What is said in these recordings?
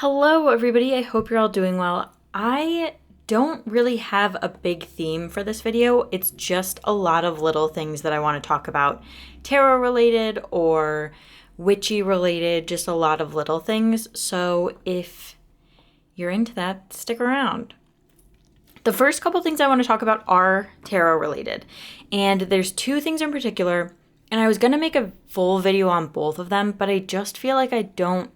Hello, everybody. I hope you're all doing well. I don't really have a big theme for this video. It's just a lot of little things that I want to talk about, tarot related or witchy related, just a lot of little things. So if you're into that, stick around. The first couple things I want to talk about are tarot related. And there's two things in particular, and I was going to make a full video on both of them, but I just feel like I don't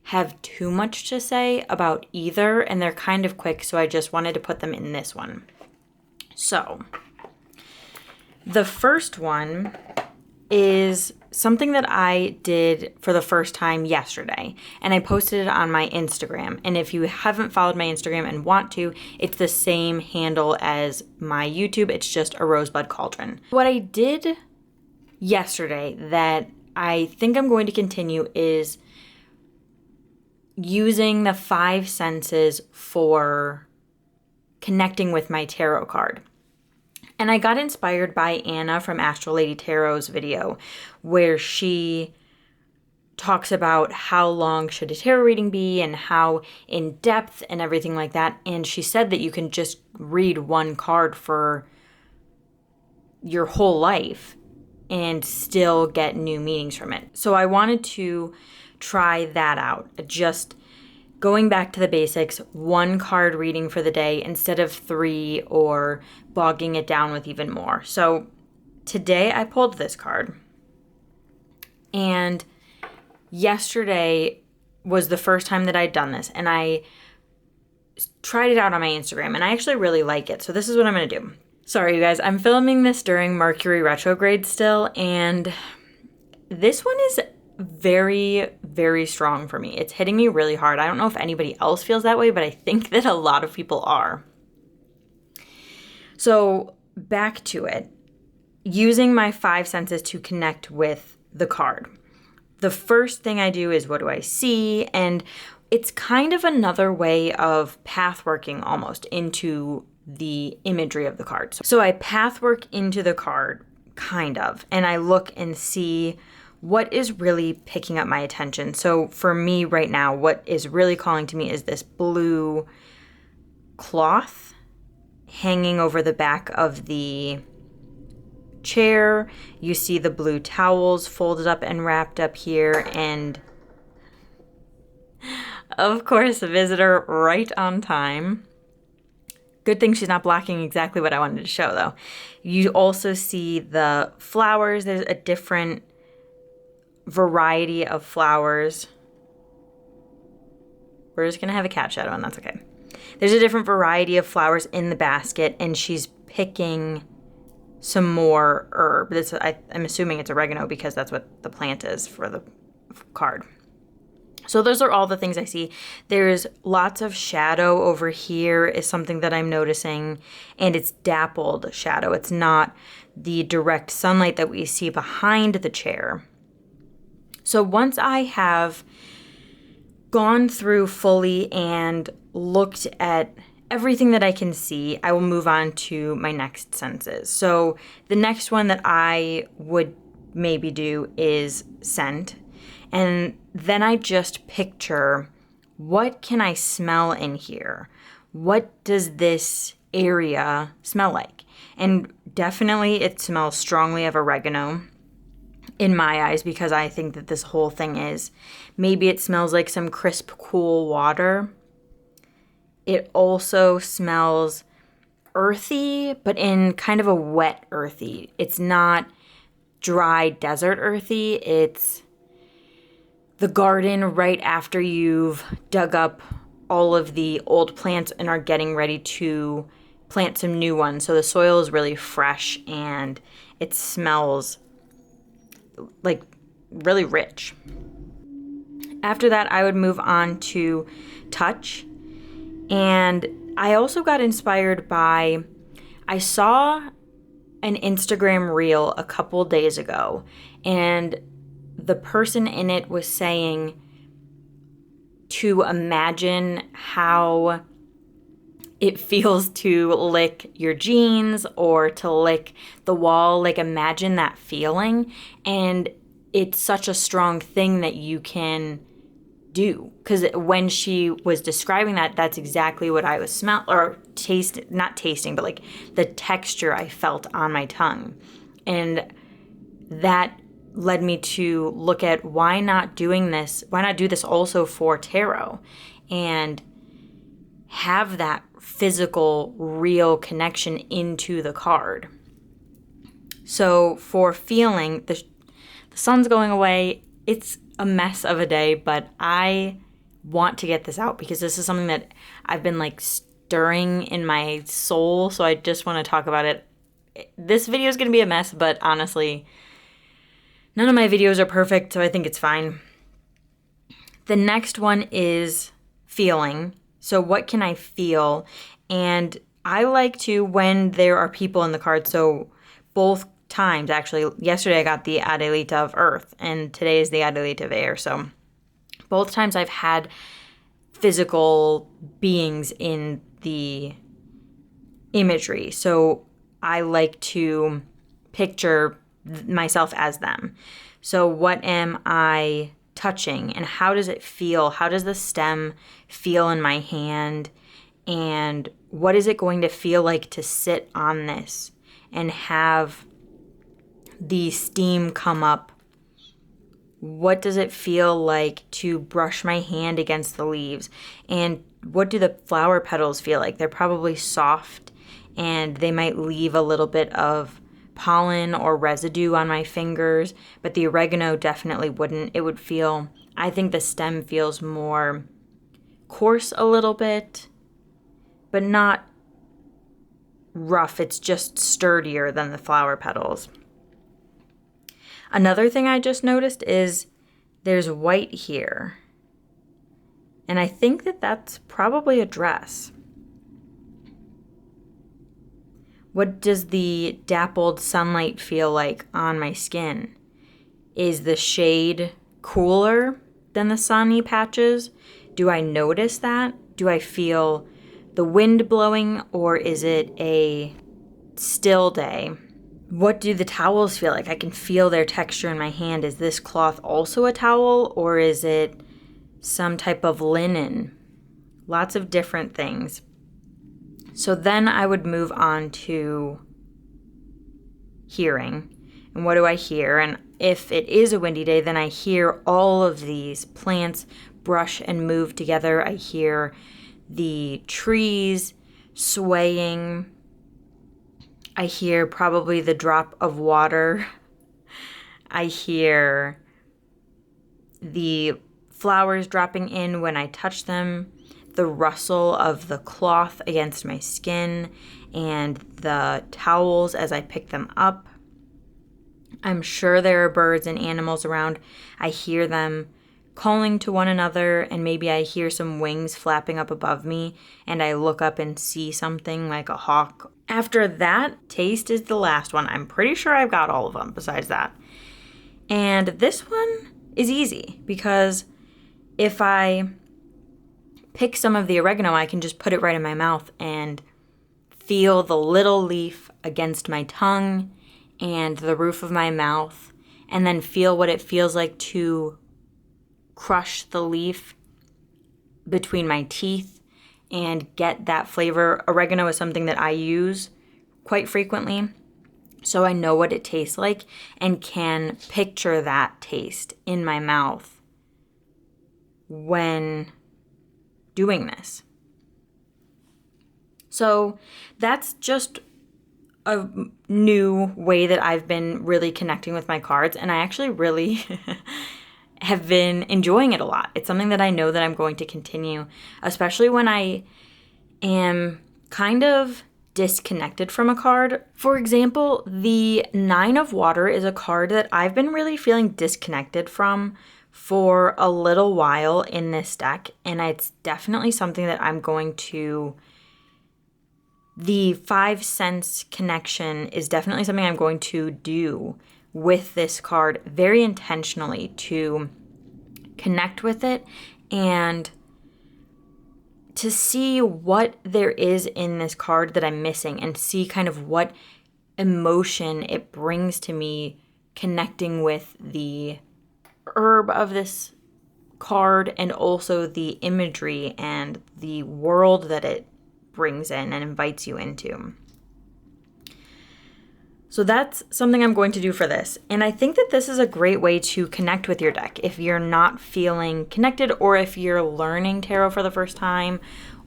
have too much to say about either, and they're kind of quick, so I just wanted to put them in this one. So, the first one is something that I did for the first time yesterday, and I posted it on my Instagram. And if you haven't followed my Instagram and want to, it's the same handle as my YouTube. It's just a rosebud cauldron. What I did yesterday that I think I'm going to continue is using the five senses for connecting with my tarot card. And I got inspired by Anna from Astro Lady Tarot's video, where she talks about how long should a tarot reading be and how in depth and everything like that. And she said that you can just read one card for your whole life and still get new meanings from it. So I wanted to try that out. Just going back to the basics, one card reading for the day instead of three, or bogging it down with even more. So today I pulled this card, and yesterday was the first time that I'd done this, and I tried it out on my Instagram, and I actually really like it. So this is what I'm going to do. Sorry, you guys, I'm filming this during Mercury retrograde still, and this one is very, very strong for me. It's hitting me really hard. I don't know if anybody else feels that way, but I think that a lot of people are. So back to it. Using my five senses to connect with the card. The first thing I do is, what do I see? And it's kind of another way of pathworking almost into the imagery of the card. So I pathwork into the card, kind of, and I look and see what is really picking up my attention. So for me right now, what is really calling to me is this blue cloth hanging over the back of the chair. You see the blue towels folded up and wrapped up here, and of course, a visitor right on time. Good thing she's not blocking exactly what I wanted to show, though. You also see the flowers. There's a different variety of flowers. We're just gonna have a cat shadow, and that's okay. There's a different variety of flowers in the basket, and she's picking some more herb. I'm assuming it's oregano because that's what the plant is for the card. So those are all the things I see. There's lots of shadow over here is something that I'm noticing, and it's dappled shadow. It's not the direct sunlight that we see behind the chair. So once I have gone through fully and looked at everything that I can see, I will move on to my next senses. So the next one that I would maybe do is scent. And then I just picture, what can I smell in here? What does this area smell like? And definitely it smells strongly of oregano in my eyes, because I think that this whole thing is, maybe it smells like some crisp, cool water. It also smells earthy, but in kind of a wet earthy. It's not dry desert earthy. It's the garden right after you've dug up all of the old plants and are getting ready to plant some new ones. So the soil is really fresh and it smells like really rich. After that, I would move on to touch. And I also got inspired by, I saw an Instagram reel a couple days ago, and the person in it was saying to imagine how it feels to lick your jeans or to lick the wall. Like, imagine that feeling. And it's such a strong thing that you can do? Because when she was describing that, that's exactly what I was not tasting, but like the texture I felt on my tongue. And that led me to look at why not do this also for tarot and have that physical, real connection into the card. So for feeling, the sun's going away. It's a mess of a day, but I want to get this out because this is something that I've been like stirring in my soul. So I just want to talk about it. This video is going to be a mess, but honestly, none of my videos are perfect, so I think it's fine. The next one is feeling. So what can I feel? And I like to, when there are people in the card, so both times, actually, yesterday I got the Adelita of Earth, and today is the Adelita of Air. So both times I've had physical beings in the imagery. So I like to picture myself as them. So what am I touching, and how does it feel? How does the stem feel in my hand? And what is it going to feel like to sit on this and have the steam come up? What does it feel like to brush my hand against the leaves? And what do the flower petals feel like? They're probably soft, and they might leave a little bit of pollen or residue on my fingers, but the oregano definitely wouldn't. It would feel, I think the stem feels more coarse a little bit, but not rough. It's just sturdier than the flower petals. Another thing I just noticed is there's white here, and I think that that's probably a dress. What does the dappled sunlight feel like on my skin? Is the shade cooler than the sunny patches? Do I notice that? Do I feel the wind blowing, or is it a still day? What do the towels feel like? I can feel their texture in my hand. Is this cloth also a towel, or is it some type of linen? Lots of different things. So then I would move on to hearing. And what do I hear? And if it is a windy day, then I hear all of these plants brush and move together. I hear the trees swaying. I hear probably the drop of water. I hear the flowers dropping in when I touch them, the rustle of the cloth against my skin, and the towels as I pick them up. I'm sure there are birds and animals around. I hear them calling to one another, and maybe I hear some wings flapping up above me, and I look up and see something like a hawk. After that, taste is the last one. I'm pretty sure I've got all of them besides that. And this one is easy because if I pick some of the oregano, I can just put it right in my mouth and feel the little leaf against my tongue and the roof of my mouth, and then feel what it feels like to crush the leaf between my teeth and get that flavor. Oregano is something that I use quite frequently, so I know what it tastes like and can picture that taste in my mouth when doing this. So that's just a new way that I've been really connecting with my cards, and I actually really have been enjoying it a lot. It's something that I know that I'm going to continue, especially when I am kind of disconnected from a card. For example, the Nine of Water is a card that I've been really feeling disconnected from for a little while in this deck, and it's definitely something that I'm going to... The 5 sense connection is definitely something I'm going to do with this card very intentionally to connect with it and to see what there is in this card that I'm missing and see kind of what emotion it brings to me connecting with the herb of this card and also the imagery and the world that it brings in and invites you into. So that's something I'm going to do for this. And I think that this is a great way to connect with your deck if you're not feeling connected, or if you're learning tarot for the first time,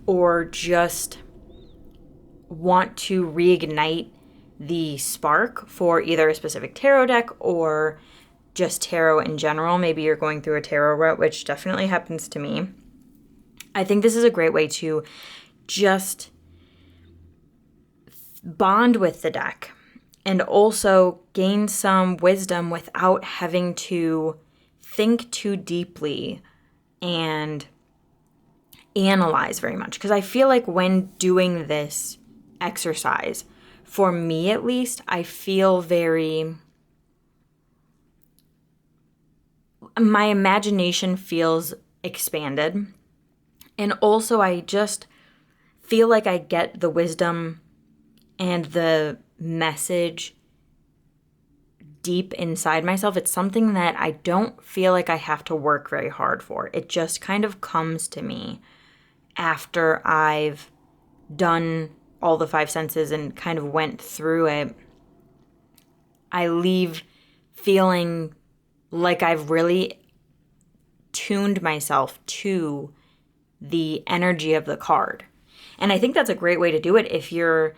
or just want to reignite the spark for either a specific tarot deck or just tarot in general. Maybe you're going through a tarot rut, which definitely happens to me. I think this is a great way to just bond with the deck and also gain some wisdom without having to think too deeply and analyze very much. Because I feel like when doing this exercise, for me at least, I feel my imagination feels expanded. And also I just feel like I get the wisdom and the message deep inside myself. It's something that I don't feel like I have to work very hard for. It just kind of comes to me after I've done all the five senses and kind of went through it. I leave feeling like I've really tuned myself to the energy of the card. And I think that's a great way to do it if you're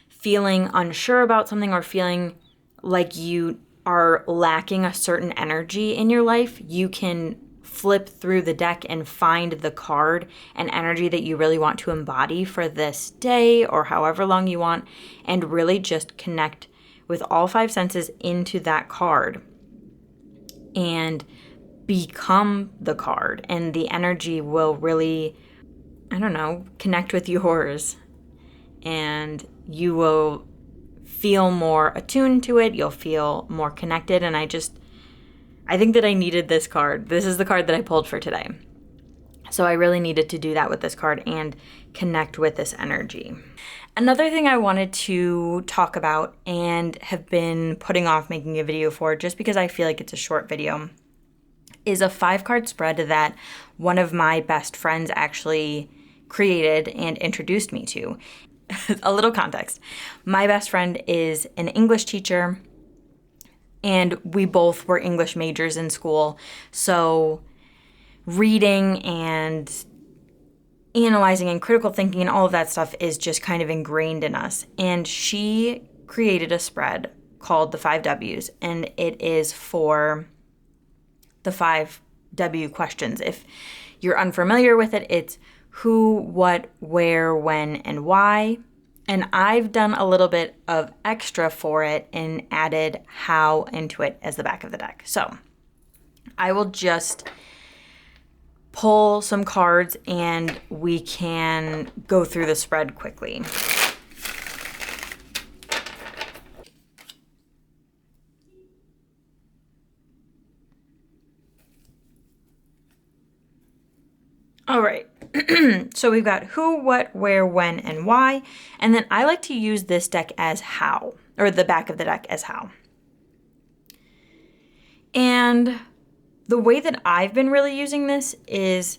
feeling unsure about something or feeling like you are lacking a certain energy in your life. You can flip through the deck and find the card and energy that you really want to embody for this day or however long you want, and really just connect with all five senses into that card and become the card. And the energy will really, connect with yours, and you will feel more attuned to it. You'll feel more connected. And I think that I needed this card. This is the card that I pulled for today. So I really needed to do that with this card and connect with this energy. Another thing I wanted to talk about and have been putting off making a video for, just because I feel like it's a short video, is a 5-card spread that one of my best friends actually created and introduced me to. A little context. My best friend is an English teacher, and we both were English majors in school. So reading and analyzing and critical thinking and all of that stuff is just kind of ingrained in us. And she created a spread called the 5 W's, and it is for the 5 W questions. If you're unfamiliar with it, it's who, what, where, when, and why. And I've done a little bit of extra for it and added how into it as the back of the deck. So I will just pull some cards and we can go through the spread quickly. All right, so we've got who, what, where, when, and why. And then I like to use this deck as how, or the back of the deck as how. And the way that I've been really using this is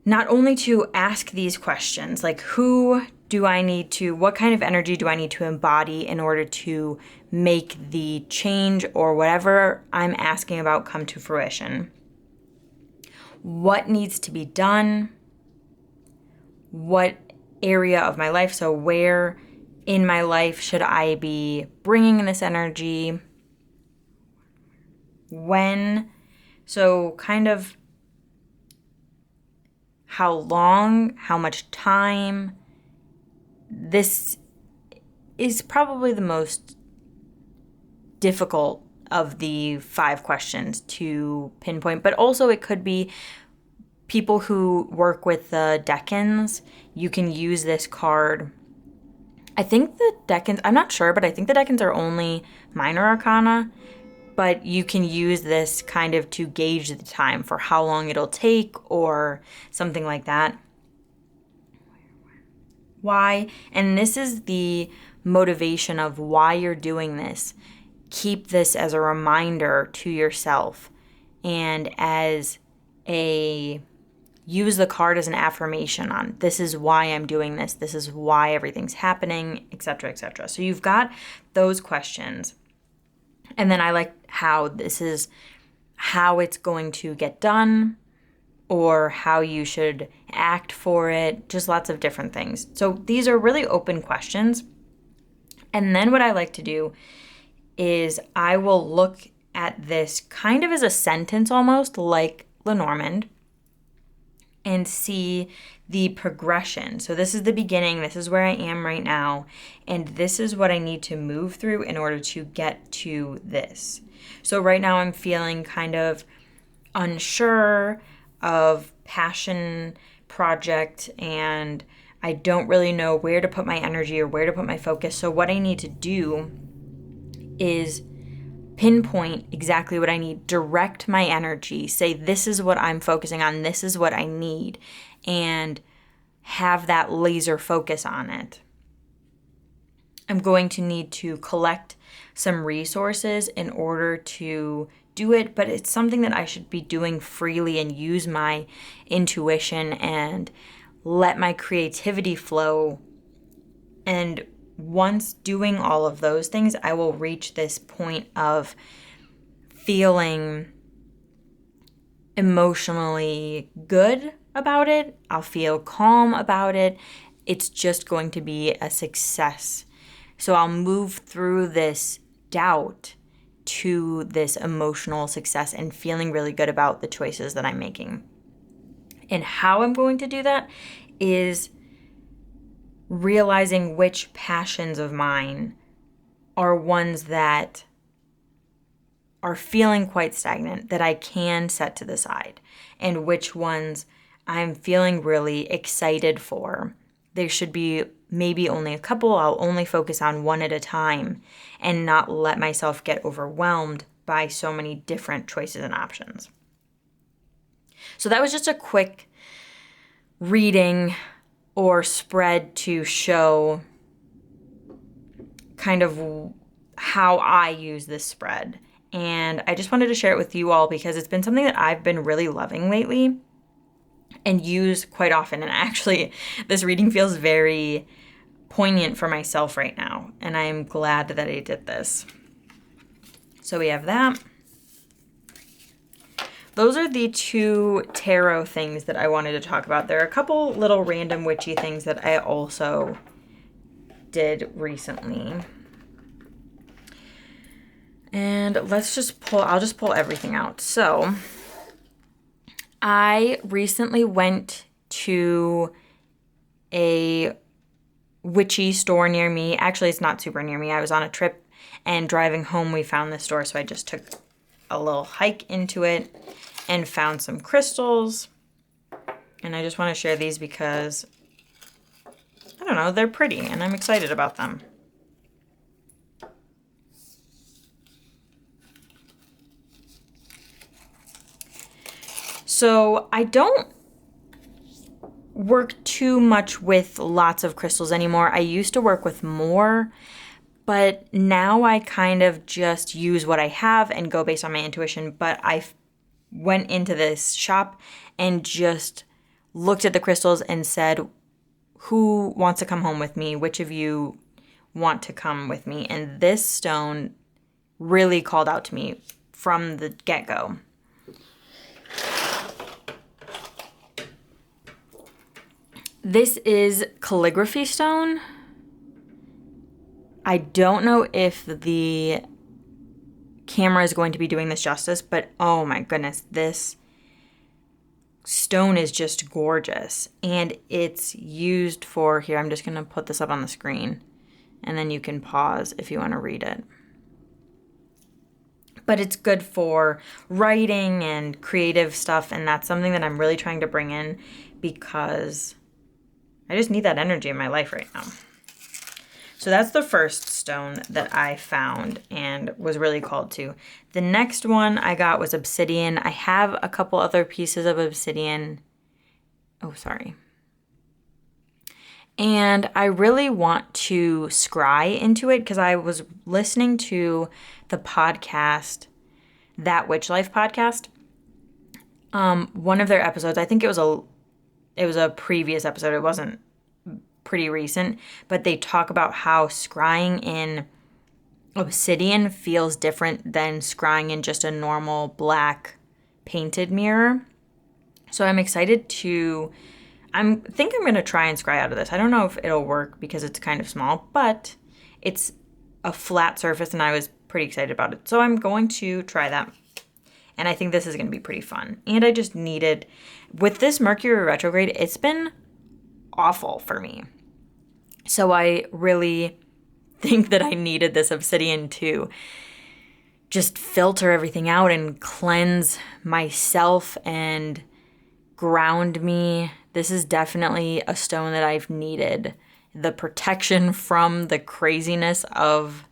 not only to ask these questions, like what kind of energy do I need to embody in order to make the change or whatever I'm asking about come to fruition? What needs to be done? What area of my life? So where in my life should I be bringing this energy? When? So kind of how long, how much time. This is probably the most difficult of the 5 questions to pinpoint, but also it could be people who work with the decans. You can use this card. I think the decans, I'm not sure, but I think the decans are only minor arcana, but you can use this kind of to gauge the time for how long it'll take or something like that. Why? And this is the motivation of why you're doing this. Keep this as a reminder to yourself and as use the card as an affirmation on this is why I'm doing this. This is why everything's happening, etc., etc. So you've got those questions. And then I like how this is how it's going to get done or how you should act for it, just lots of different things. So these are really open questions. And then what I like to do is I will look at this kind of as a sentence almost like Lenormand and see the progression. So this is the beginning, this is where I am right now, and this is what I need to move through in order to get to this. So right now I'm feeling kind of unsure of passion project, and I don't really know where to put my energy or where to put my focus. So what I need to do is pinpoint exactly what I need, direct my energy, say this is what I'm focusing on, this is what I need, and have that laser focus on it. I'm going to need to collect some resources in order to do it, but it's something that I should be doing freely and use my intuition and let my creativity flow. And once doing all of those things, I will reach this point of feeling emotionally good about it. I'll feel calm about it. It's just going to be a success. So I'll move through this doubt to this emotional success and feeling really good about the choices that I'm making. And how I'm going to do that is realizing which passions of mine are ones that are feeling quite stagnant that I can set to the side, and which ones I'm feeling really excited for. There should be maybe only a couple. I'll only focus on one at a time and not let myself get overwhelmed by so many different choices and options. So that was just a quick reading or spread to show kind of how I use this spread. And I just wanted to share it with you all because it's been something that I've been really loving lately and use quite often. And actually, this reading feels very poignant for myself right now. And I'm glad that I did this. So we have that. Those are the two tarot things that I wanted to talk about. There are a couple little random witchy things that I also did recently. And I'll just pull everything out. So I recently went to a witchy store near me. Actually, it's not super near me. I was on a trip and driving home, we found this store. So I just took a little hike into it and found some crystals. And I just want to share these because, I don't know, they're pretty and I'm excited about them. So I don't work too much with lots of crystals anymore. I used to work with more, but now I kind of just use what I have and go based on my intuition. But I went into this shop and just looked at the crystals and said, who wants to come home with me? Which of you want to come with me? And this stone really called out to me from the get-go. This is calligraphy stone. I don't know if the camera is going to be doing this justice, but oh my goodness, this stone is just gorgeous. And it's used for, here, I'm just going to put this up on the screen, and then you can pause if you want to read it. But it's good for writing and creative stuff, and that's something that I'm really trying to bring in because I just need that energy in my life right now. So that's the first stone that I found and was really called to. The next one I got was obsidian. I have a couple other pieces of obsidian. Oh, sorry. And I really want to scry into it because I was listening to the podcast, That Witch Life podcast, One of their episodes, I think it was a previous episode. It wasn't pretty recent, but they talk about how scrying in obsidian feels different than scrying in just a normal black painted mirror. So I'm excited to, I think I'm going to try and scry out of this. I don't know if it'll work because it's kind of small, but it's a flat surface and I was pretty excited about it. So I'm going to try that. And I think this is going to be pretty fun. And I just needed, with this Mercury retrograde, it's been awful for me. So I really think that I needed this obsidian to just filter everything out and cleanse myself and ground me. This is definitely a stone that I've needed. The protection from the craziness of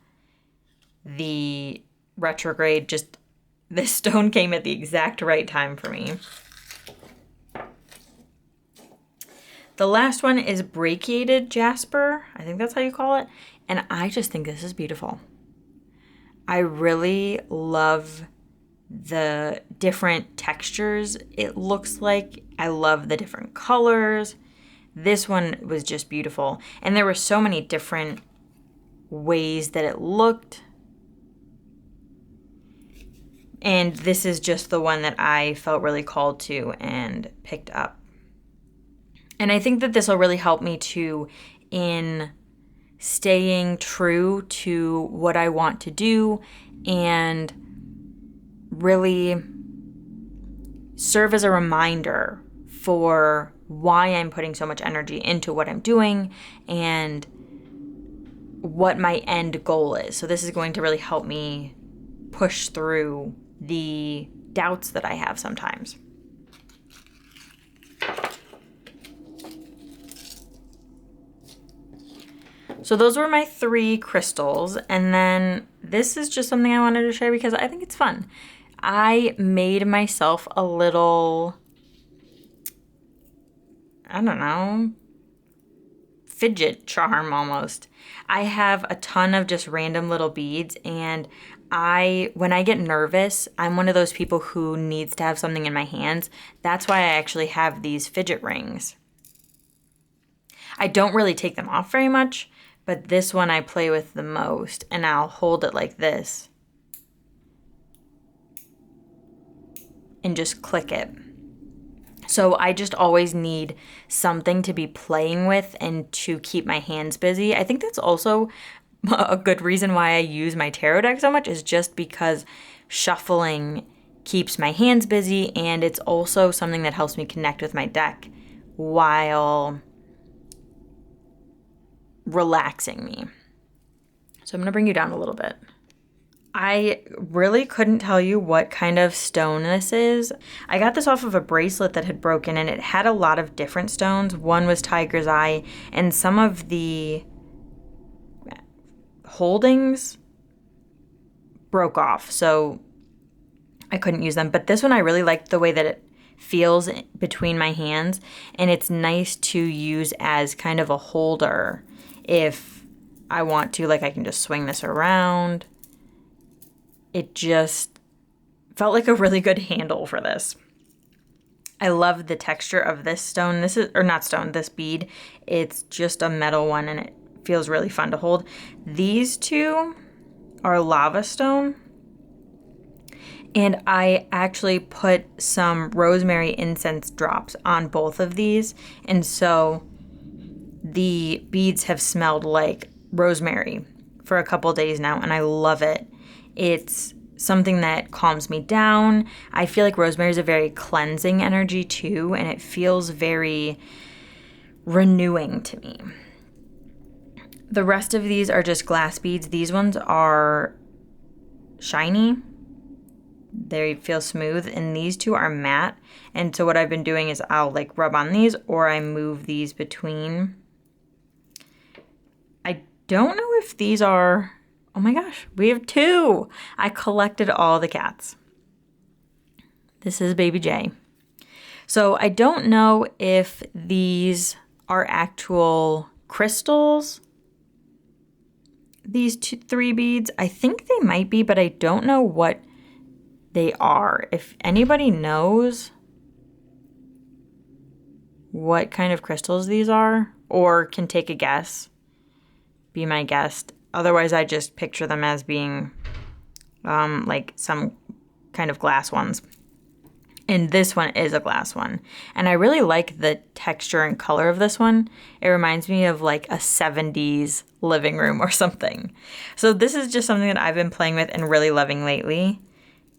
the retrograde, just this stone came at the exact right time for me. The last one is brachiated jasper. I think that's how you call it. And I just think this is beautiful. I really love the different textures it looks like. I love the different colors. This one was just beautiful. And there were so many different ways that it looked. And this is just the one that I felt really called to and picked up. And I think that this will really help me too in staying true to what I want to do and really serve as a reminder for why I'm putting so much energy into what I'm doing and what my end goal is. So this is going to really help me push through the doubts that I have sometimes. So those were my 3 crystals. And then this is just something I wanted to share because I think it's fun. I made myself a little, I don't know, fidget charm almost. I have a ton of just random little beads, and when I get nervous, I'm one of those people who needs to have something in my hands. That's why I actually have these fidget rings. I don't really take them off very much, but this one I play with the most, and I'll hold it like this and just click it. So I just always need something to be playing with and to keep my hands busy. I think that's also a good reason why I use my tarot deck so much, is just because shuffling keeps my hands busy, and it's also something that helps me connect with my deck while relaxing me. So I'm going to bring you down a little bit. I really couldn't tell you what kind of stone this is. I got this off of a bracelet that had broken, and it had a lot of different stones. One was tiger's eye, and some of the holdings broke off, so I couldn't use them. But this one I really liked the way that it feels between my hands, and it's nice to use as kind of a holder if I want to. Like, I can just swing this around. It just felt like a really good handle for this. I love the texture of this stone. This bead. It's just a metal one, and it feels really fun to hold. These 2 are lava stone, and I actually put some rosemary incense drops on both of these, and so the beads have smelled like rosemary for a couple days now, and I love it. It's something that calms me down. I feel like rosemary is a very cleansing energy too, and it feels very renewing to me. The rest of these are just glass beads. These ones are shiny. They feel smooth, and these 2 are matte. And so what I've been doing is I'll like rub on these, or I move these between. I don't know if these are, oh my gosh, we have 2. I collected all the cats. This is Baby J. So I don't know if these are actual crystals, these 3 beads. I think they might be, but I don't know what they are. If anybody knows, what kind of crystals these are, or can take a guess. Be my guest. Otherwise, I just picture them as being like some kind of glass ones. And this one is a glass one. And I really like the texture and color of this one. It reminds me of like a 70s living room or something. So this is just something that I've been playing with and really loving lately.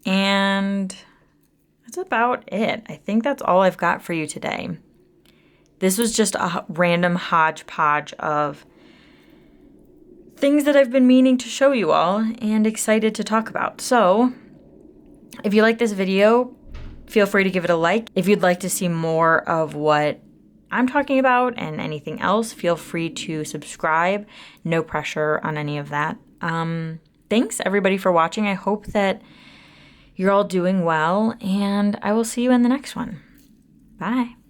And that's about it. I think that's all I've got for you today. This was just a random hodgepodge of things that I've been meaning to show you all and excited to talk about. So if you like this video, feel free to give it a like. If you'd like to see more of what I'm talking about and anything else, feel free to subscribe. No pressure on any of that. Thanks everybody for watching. I hope that you're all doing well, and I will see you in the next one. Bye.